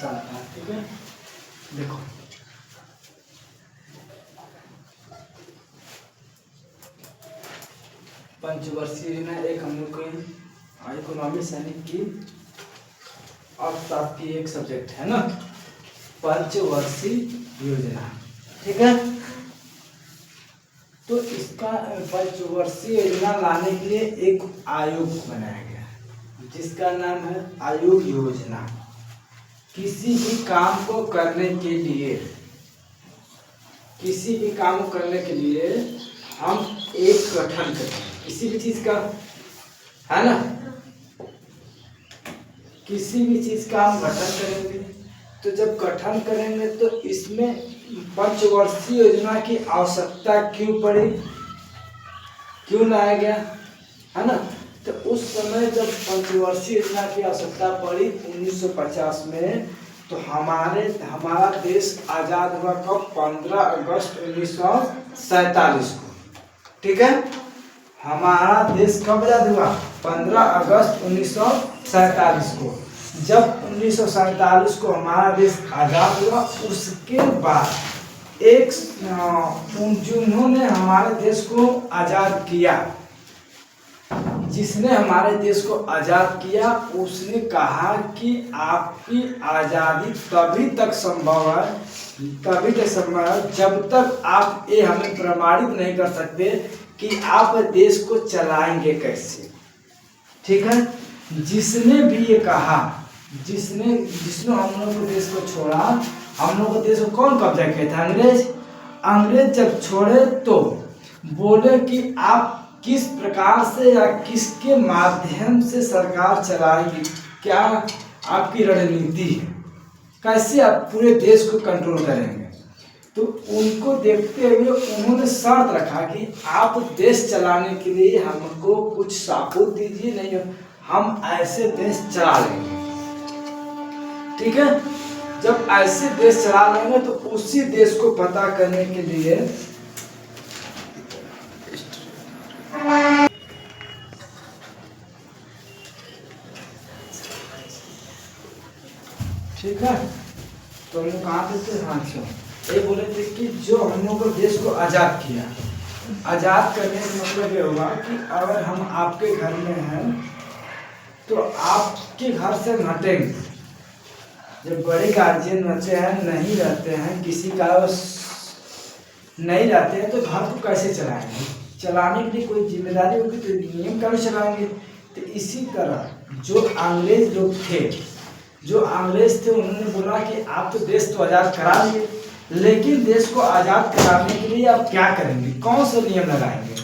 चलता है। ठीक है, देखो पंचवर्षीय योजना एक हम लोग को इकोनॉमी सैनिक की अर्थशास्त्र की एक सब्जेक्ट है ना, पंचवर्षीय योजना। ठीक है, तो इसका पंचवर्षीय योजना लाने के लिए एक आयोग बनाया गया जिसका नाम है आयोग योजना। किसी भी काम को करने के लिए, किसी भी काम को करने के लिए हम एक गठन करें, किसी भी चीज का, है ना, किसी भी चीज का हम गठन करेंगे। तो जब गठन करेंगे तो इसमें पंचवर्षीय योजना की आवश्यकता क्यों पड़ी, क्यों लाया गया, है ना। तो उस समय जब पंचवर्षीय योजना की आवश्यकता पड़ी 1950 में, तो हमारा देश आज़ाद हुआ कब, 15 अगस्त 1947 को। ठीक है, हमारा देश कब आज़ाद हुआ, 15 अगस्त 1947 को। जब 1947 को हमारा देश आज़ाद हुआ, उसके बाद एक जिन्होंने हमारे देश को आज़ाद किया, जिसने हमारे देश को आज़ाद किया, उसने कहा कि आपकी आज़ादी तभी तक संभव है जब तक आप ये हमें प्रमाणित नहीं कर सकते कि आप देश को चलाएंगे कैसे। ठीक है, जिसने भी ये कहा, जिसने हम लोग को देश को छोड़ा, हम लोग को देश को कौन कब्जा किया था, अंग्रेज जब छोड़े तो बोले कि आप किस प्रकार से या किसके माध्यम से सरकार चलाएंगे, क्या आपकी रणनीति है, कैसे आप पूरे देश को कंट्रोल करेंगे। तो उनको देखते हुए उन्होंने शर्त रखा कि आप देश चलाने के लिए हमको कुछ सबूत दीजिए, नहीं हम ऐसे देश चला लेंगे। ठीक है, जब ऐसे देश चला लेंगे तो उसी देश को पता करने के लिए ठीक है, तो हम कहाँ थे, हाँ ये बोले थे कि जो हम लोग को देश को आज़ाद किया, आज़ाद करने का मतलब ये होगा कि अगर हम आपके घर में हैं तो आपके घर से हटेंगे। जब बड़े गार्जियन बच्चे हैं, नहीं रहते हैं, किसी का नहीं रहते हैं, तो घर को कैसे चलाएंगे, चलाने के लिए कोई जिम्मेदारी होगी तो नियम कानून चलाएंगे। तो इसी तरह जो अंग्रेज लोग थे, उन्होंने बोला कि आप तो देश तो आज़ाद करा लिए, लेकिन देश को आज़ाद कराने के लिए आप क्या करेंगे, कौन से नियम लगाएंगे।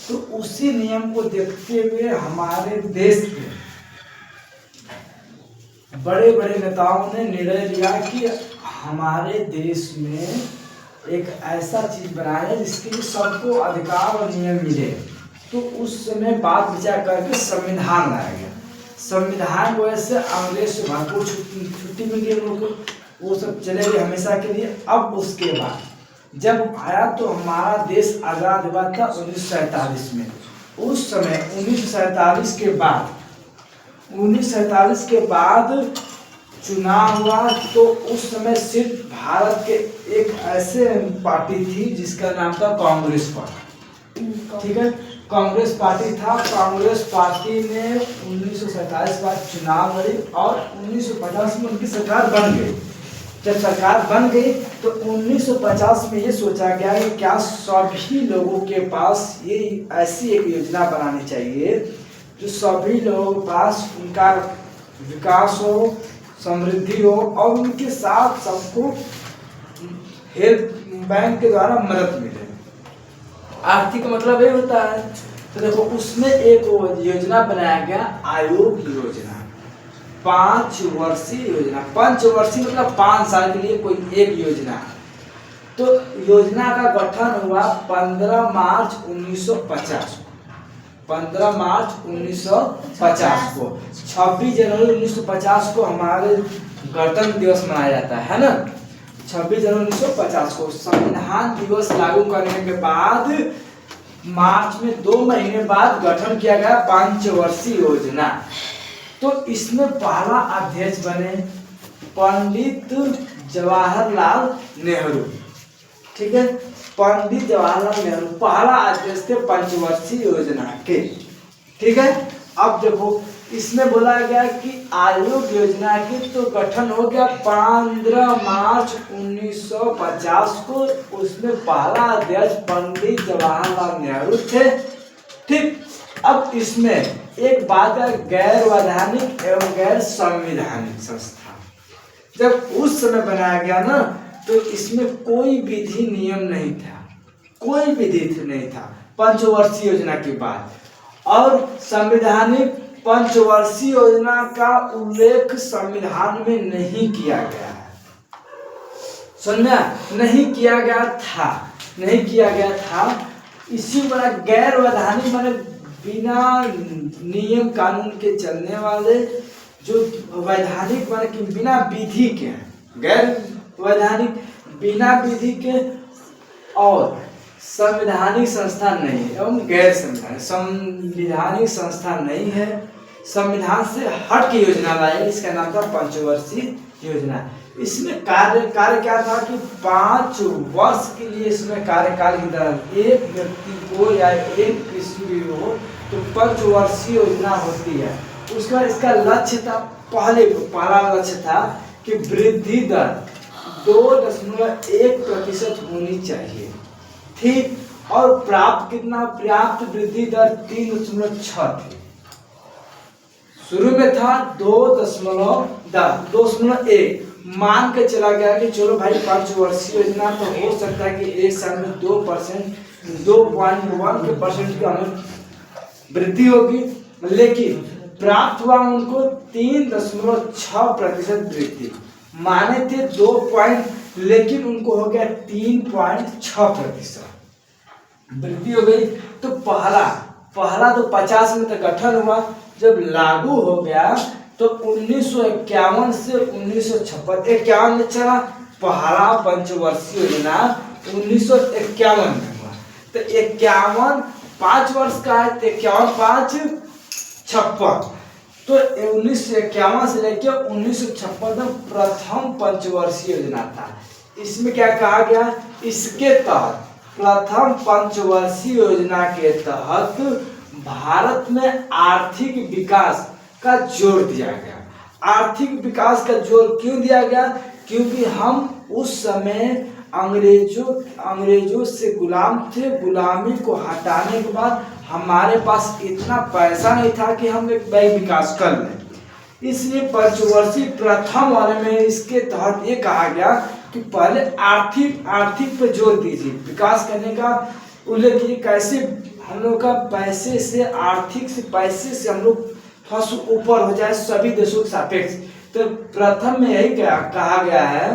तो उसी नियम को देखते हुए हमारे देश के बड़े बड़े नेताओं ने निर्णय लिया कि हमारे देश में एक ऐसा चीज बनाए जिसके लिए सबको अधिकार और नियम मिले। तो उस समय बात विचार करके संविधान लाया गया। संविधान की वजह से अंग्रेज से भरपूर छुट्टी मिल गई लोगों को, वो सब चले गए हमेशा के लिए। अब उसके बाद जब आया तो हमारा देश आज़ाद हुआ था 1947 में। उस समय 1947 के बाद चुनाव हुआ, तो उस समय सिर्फ भारत के एक ऐसे पार्टी थी जिसका नाम था कांग्रेस पार्टी। ठीक है, कांग्रेस पार्टी था। कांग्रेस पार्टी ने 1947 बाद चुनाव लड़ी और 1950 में उनकी सरकार बन गई। जब सरकार बन गई तो 1950 में ये सोचा गया कि क्या सभी लोगों के पास ये ऐसी एक योजना बनानी चाहिए जो सभी लोगों के पास उनका विकास हो, समृद्धि हो और उनके साथ सबको हेल्प बैंक के द्वारा मदद मिले। आर्थिक मतलब ये होता है। तो देखो उसमें एक योजना बनाया गया, आयोग योजना, 5 वर्षीय योजना। पंचवर्षीय मतलब 5 साल के लिए कोई एक योजना। तो योजना का गठन हुआ 15 मार्च 1950 को। 15 मार्च 1950 को। 26 जनवरी 1950 को हमारे गणतंत्र दिवस मनाया जाता है ना। 26 जनवरी 1950 को संविधान दिवस लागू करने के बाद मार्च में 2 महीने बाद गठन किया गया पंचवर्षीय योजना। तो इसमें पहला अध्यक्ष बने पंडित जवाहरलाल नेहरू, ठीक है, पंडित जवाहरलाल नेहरू पहला अध्यक्ष थे पंचवर्षीय योजना के, ठीक है। अब देखो इसमें बोला गया कि आयोग योजना की तो गठन हो गया 15 मार्च 1950 को, उसमें पहला अध्यक्ष पंडित जवाहरलाल नेहरू थे, ठीक। अब इसमें एक बात है, गैर वैधानिक एवं गैर संवैधानिक संस्था, जब उस समय बनाया गया ना तो इसमें कोई विधि नियम नहीं था, कोई विधि नहीं था पंचवर्षीय योजना के बाद। और संवैधानिक पंचवर्षीय योजना का उल्लेख संविधान में नहीं किया गया है, सुनना, नहीं किया गया था, नहीं किया गया था। इसी बड़ा गैर वैधानिक माने बिना नियम कानून के चलने वाले, जो वैधानिक माने कि बिना विधि के हैं, गैर वैधानिक बिना विधि के, और संवैधानिक संस्था नहीं है एवं गैर संवैधानिक संस्था नहीं है, संविधान से हट की योजना लाई, इसका नाम था पंचवर्षीय योजना। इसमें कार्य क्या था कि 5 वर्ष के लिए इसमें कार्यकाल के दौरान एक व्यक्ति को या एक किसी भी हो तो पंचवर्षीय योजना होती है। उसका इसका लक्ष्य था, पहला लक्ष्य था कि वृद्धि दर 2.1% होनी चाहिए, ठीक। और प्राप्त कितना, पर्याप्त वृद्धि दर 3.6 थी। शुरू में था 2.1, मान के चला गया कि चलो भाई पंचवर्षीय योजना तो हो सकता है कि एक साल में 2.1% की हमें वृद्धि होगी, लेकिन प्राप्त हुआ उनको 3.6% वृद्धि। माने थे 2 लेकिन उनको हो गया 3.6% वृद्धि हो गई। तो पहला तो 50 में तो गठन हुआ, जब लागू हो गया तो 1951 से 1956 में चला पहला पंचवर्षीय योजना 1951 में हुआ। तो 51 5 वर्ष का है, 51 5 56, तो 1951 से लेकर 1956 तक प्रथम पंचवर्षीय योजना था। इसमें क्या कहा गया, इसके तहत प्रथम पंचवर्षीय योजना के तहत भारत में आर्थिक विकास का जोर दिया गया। आर्थिक विकास का जोर क्यों दिया गया, क्योंकि हम उस समय अंग्रेजों से गुलाम थे। गुलामी को हटाने के बाद हमारे पास इतना पैसा नहीं था कि हम एक बड़ा विकास कर लें, इसलिए पंचवर्षीय प्रथम वाले में इसके तहत ये कहा गया कि पहले आर्थिक पर जोर दीजिए, विकास करने का उल्लेख कीजिए, कैसे हम लोग का पैसे से पैसे से हम लोग थोड़ा सा ऊपर हो जाए सभी देशों के सापेक्ष। तो प्रथम में यही कहा गया है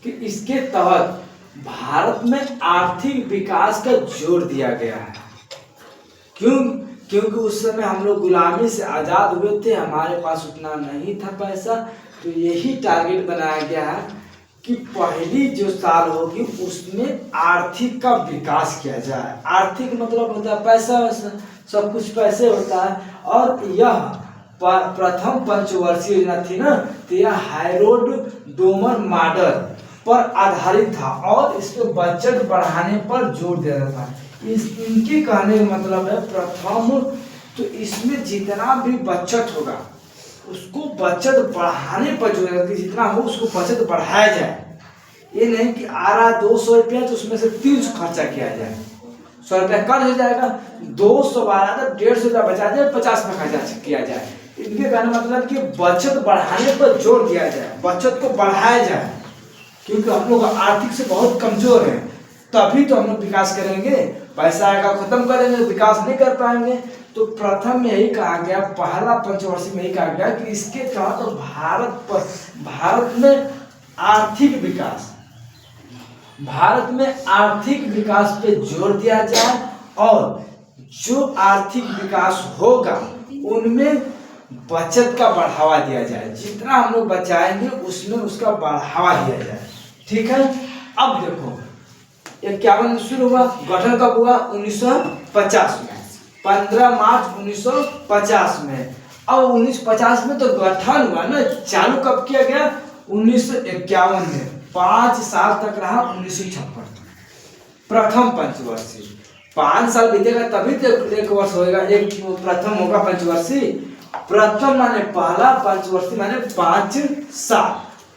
कि इसके तहत भारत में आर्थिक विकास का जोर दिया गया है। क्योंकि उस समय हम लोग गुलामी से आज़ाद हुए थे, हमारे पास उतना नहीं था पैसा, तो यही टारगेट बनाया गया है कि पहली जो साल होगी उसमें आर्थिक का विकास किया जाए। आर्थिक मतलब होता है पैसा, सब कुछ पैसे होता है। और यह प्रथम पंचवर्षीय योजना थी ना, तो यह हाईरोड डोमर मॉडल पर आधारित था और इसमें बजट बढ़ाने पर जोर दिया जाता है। इनके कहने का मतलब है प्रथम, तो इसमें जितना भी बचत होगा उसको बचत बढ़ाने पर जोर दिया, जितना हो उसको बचत बढ़ाया जाए। ये नहीं कि आ रहा 200 रुपया तो उसमें से 300 खर्चा किया जाए, 100 रुपया कट हो जाएगा, 200 आ रहा था 150 रुपया बचा जाए, 50 में खर्चा किया जाए। इनके कहने मतलब कि बचत बढ़ाने पर जोर दिया जाए, बचत को बढ़ाया जाए, क्योंकि हम लोग आर्थिक से बहुत कमजोर हैं, तभी तो हम लोग विकास करेंगे। पैसा आएगा खत्म करेंगे, विकास नहीं कर पाएंगे। तो प्रथम में यही कहा गया, पहला पंचवर्षीय में यही कहा गया कि इसके तहत तो भारत में आर्थिक विकास पे जोर दिया जाए, और जो आर्थिक विकास होगा उनमें बचत का बढ़ावा दिया जाए, जितना हम लोग बचाएंगे उसमें उसका बढ़ावा दिया जाए, ठीक है। अब देखो 51 में शुरू हुआ, गठन कब हुआ, 1950 में, 15 मार्च 1950 में। अब 1950 में तो गठन हुआ ना, चालू कब किया गया? 1951 में। 5 साल तक रहा 1956 प्रथम पंचवर्षीय। 5 साल बीतेगा तभी तो एक वर्ष होएगा, एक प्रथम होगा पंचवर्षीय। प्रथम माने पहला, पंचवर्षीय माने 5 साल।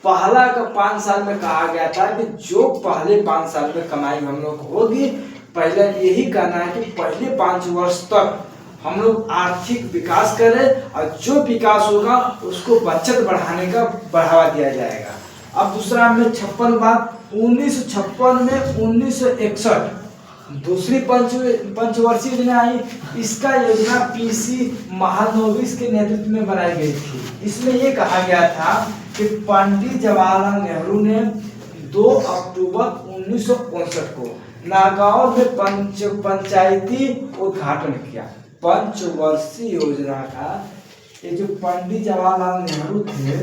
पहला का 5 साल में कहा गया था कि जो पहले 5 साल में कमाई हम लोग होगी, पहले यही कहना है कि पहले 5 वर्ष तक हम लोग आर्थिक विकास करें और जो विकास होगा उसको बचत बढ़ाने का बढ़ावा दिया जाएगा। अब दूसरा में 56 बात 1956 में 1961 दूसरी पंचवर्षीय योजना आई। इसका योजना पीसी महालनोबिस के नेतृत्व में बनाई गई थी। इसमें ये कहा गया था कि पंडित जवाहरलाल नेहरू ने 2 अक्टूबर 1959 को नागौर में पंचायती उद्घाटन किया। पंचवर्षीय योजना का ये जो पंडित जवाहरलाल नेहरू थे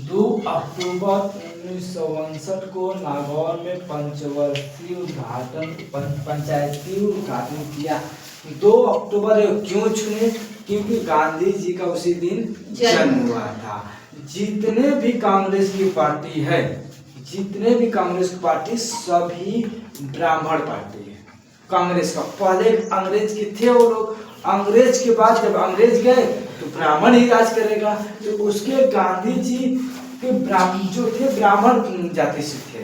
2 अक्टूबर 1959 को नागौर में पंचवर्षीय पंचायती उद्घाटन किया। 2 अक्टूबर क्यों चुने? क्योंकि गांधी जी का उसी दिन जन्म हुआ था। जितने भी कांग्रेस की पार्टी है, जितने भी कांग्रेस की पार्टी सभी ब्राह्मण पार्टी है। कांग्रेस का पहले अंग्रेज के थे वो लोग, अंग्रेज के बाद जब अंग्रेज गए तो ब्राह्मण ही राज करेगा। तो उसके गांधी जी के ब्राह्मण जो थे ब्राह्मण जाति से थे,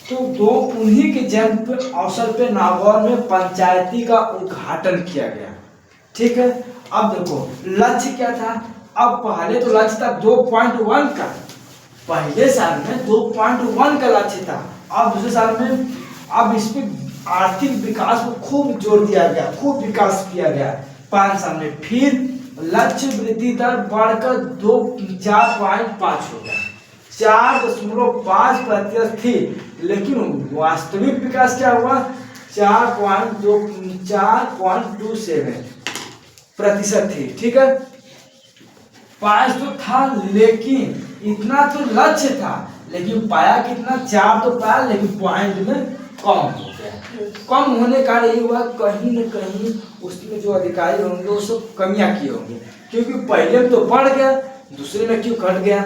तो उन्हीं के जन्म पे अवसर पे नागौर में पंचायती का उद्घाटन किया गया। ठीक है, अब देखो लक्ष्य क्या था। अब पहले तो लक्ष्य था 2.1 का, पहले साल में 2.1 का लक्ष्य था। अब दूसरे साल में अब इसमें आर्थिक विकास को खूब जोर दिया गया, खूब विकास किया गया 5 साल में। फिर लक्ष्य वृद्धि दर बढ़कर 4.5 हो गया। 4.5% थी, लेकिन वास्तविक विकास क्या हुआ? 4.27% थी। ठीक है, 5 तो था, लेकिन इतना तो लक्ष्य था, लेकिन पाया कितना? 4 तो पाया, लेकिन पॉइंट में कम हो गया। कम होने का यही हुआ कहीं न कहीं उसमें जो अधिकारी होंगे वो सब कमियां किए होंगे, क्योंकि पहले में तो बढ़ गया, दूसरे में क्यों घट गया?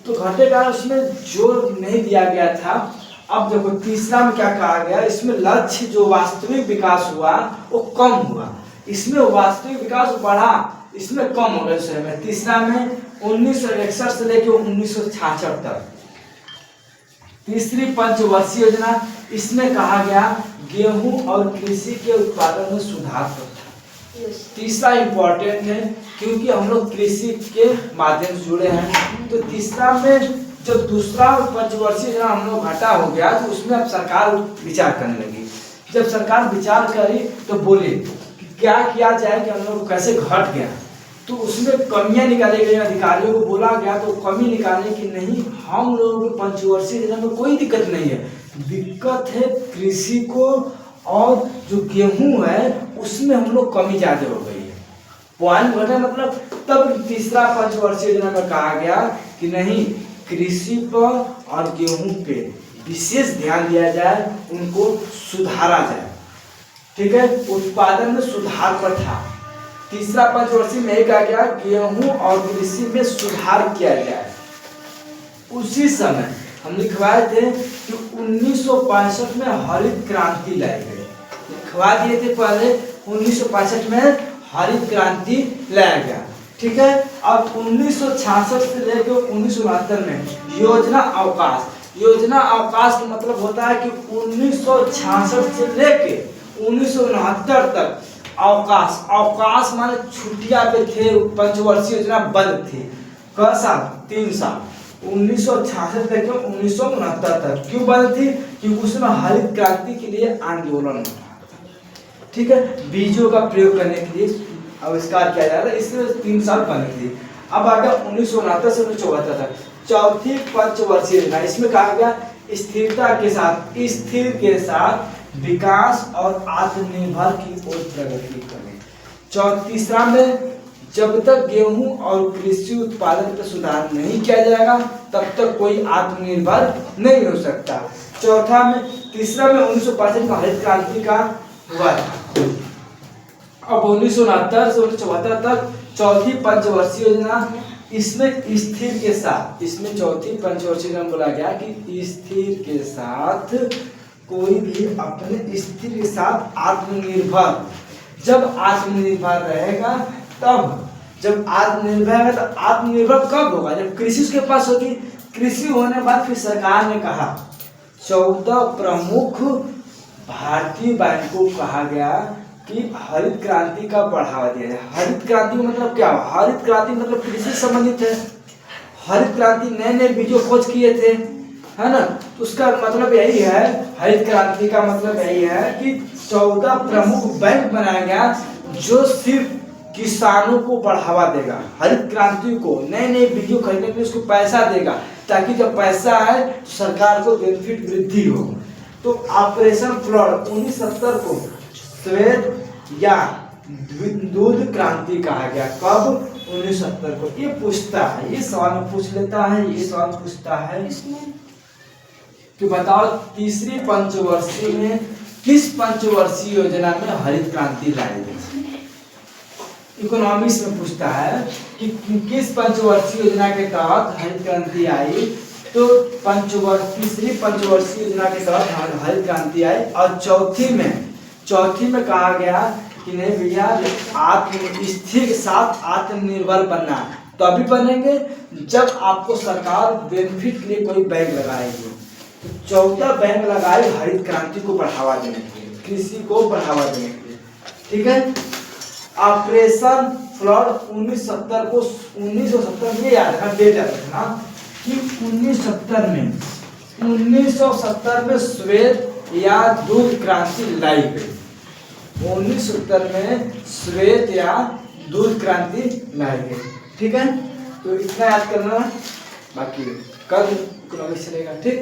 तो घटे का उसमें जोर नहीं दिया गया था। अब देखो तीसरा में क्या कहा गया, इसमें लक्ष्य जो वास्तविक विकास हुआ वो कम हुआ, इसमें वास्तविक विकास बढ़ा, इसमें कम हो गया। तीसरा में 1961 से लेकर 1966 तक तीसरी पंचवर्षीय योजना, इसमें कहा गया गेहूं और कृषि के उत्पादन में सुधार करना। तीसरा इम्पोर्टेंट है क्योंकि हम लोग कृषि के माध्यम से जुड़े हैं। तो तीसरा में जब दूसरा पंचवर्षीय योजना हम लोग घटा हो गया तो उसमें अब सरकार विचार करने लगी। जब सरकार विचार करी तो बोले कि क्या किया जाए कि हम लोग कैसे घट गया, तो उसमें कमियां निकाली गई। अधिकारियों को बोला गया तो कमी निकालने की नहीं, हम लोगों को पंचवर्षीय योजना में कोई दिक्कत नहीं है, दिक्कत है कृषि को और जो गेहूं है उसमें हम लोग कमी ज्यादा हो गई है, पॉइंट घटा। मतलब तब तीसरा पंचवर्षीय योजना में कहा गया कि नहीं, कृषि पर और गेहूं पे विशेष ध्यान दिया जाए, उनको सुधारा जाए। ठीक है, उत्पादन में सुधार पर था। तीसरा पंचवर्षीय में कहा गया गेहूं और कृषि में सुधार किया जाए। उसी समय हम लिखवाए थे कि 1965 में हरित क्रांति लाई गई, लिखवा दिए थे पहले 1965 में हरित क्रांति लाया गया। ठीक है, अब 1966 से लेकर 1969 में योजना अवकाश। योजना अवकाश का मतलब होता है कि 1966 से लेकर 1969 तक अवकाश, अवकाश माने छुट्टियां पे थे, पंचवर्षीय योजना बंद थी। क साल? 3 साल, 1966 से लेकर 1969 तक। क्यों बंद थी? क्योंकि उसमें हरित क्रांति के लिए आंदोलन हो रहा था। ठीक है, बीजों का प्रयोग करने के लिए आविष्कार किया जा रहा है, इसलिए 3 साल बंद थी। अब आ गया 1969 से 1974 तक चौथी पंचवर्षीय योजना। इसमें कहा गया स्थिरता के साथ, स्थिर के साथ विकास और आत्मनिर्भर की ओर प्रगति करें। तीसरा में जब तक गेहूं और कृषि उत्पादन पर सुधार नहीं किया जाएगा तब तक कोई आत्मनिर्भर नहीं हो सकता। चौथा में, तीसरा में 1965 में हरित क्रांति का हुआ था। अब 1969 से 1974 तक चौथी पंचवर्षीय योजना, इसमें स्थिर के साथ, इसमें चौथी पंचवर्षीय योजना बोला गया कि स्थिर के साथ कोई भी अपने स्थिर के साथ आत्मनिर्भर, जब आत्मनिर्भर रहेगा तब, जब आत्मनिर्भर है तो आत्मनिर्भर कब होगा, जब कृषि उसके पास होगी। कृषि होने के बाद फिर सरकार ने कहा 14 प्रमुख भारतीय बैंकों को कहा गया कि हरित क्रांति का बढ़ावा दिया जाए। हरित क्रांति का मतलब क्या हुआ? हरित क्रांति मतलब कृषि से संबंधित है। हरित क्रांति नए नए बीजों खोज किए थे, है ना। तो उसका मतलब यही है, हरित क्रांति का मतलब यही है कि 14 प्रमुख बैंक बनाया गया जो सिर्फ किसानों को बढ़ावा देगा, हरित क्रांति को, नए नए बीजों खरीदने के लिए उसको पैसा देगा, ताकि जब पैसा आए सरकार को बेनिफिट वृद्धि हो। तो ऑपरेशन फ्लड 1970 को श्वेत या दूध क्रांति कहा गया। कब? 1970 को। ये पूछता है, ये सवाल में पूछ लेता है, ये सवाल पूछता है कि बताओ तीसरी पंचवर्षीय में किस पंचवर्षीय योजना में हरित क्रांति लाई गई? इकोनॉमिक्स में पूछता है कि किस पंचवर्षीय योजना के तहत हरित क्रांति आई। तो तीसरी पंचवर्षीय योजना के तहत हरित क्रांति आई। और चौथी में कहा गया कि नहीं भैया, स्थिर के साथ आत्मनिर्भर बनना। तो अभी बनेंगे जब आपको सरकार बेनिफिट के लिए कोई बैंक लगाएगी। तो 14 बैंक लगाए हरित क्रांति को बढ़ावा देने के लिए, कृषि को बढ़ावा देने के लिए, ठीक है। ऑपरेशन फ्लड 1970 में याद रखना, डेट याद रखना कि 1970 में श्वेत या दूध क्रांति लाई गई। 1970 में श्वेत या दूध क्रांति लाई गई, ठीक है। तो इतना याद करना, बाकी कल इकोनॉमिक्स चलेगा, ठीक।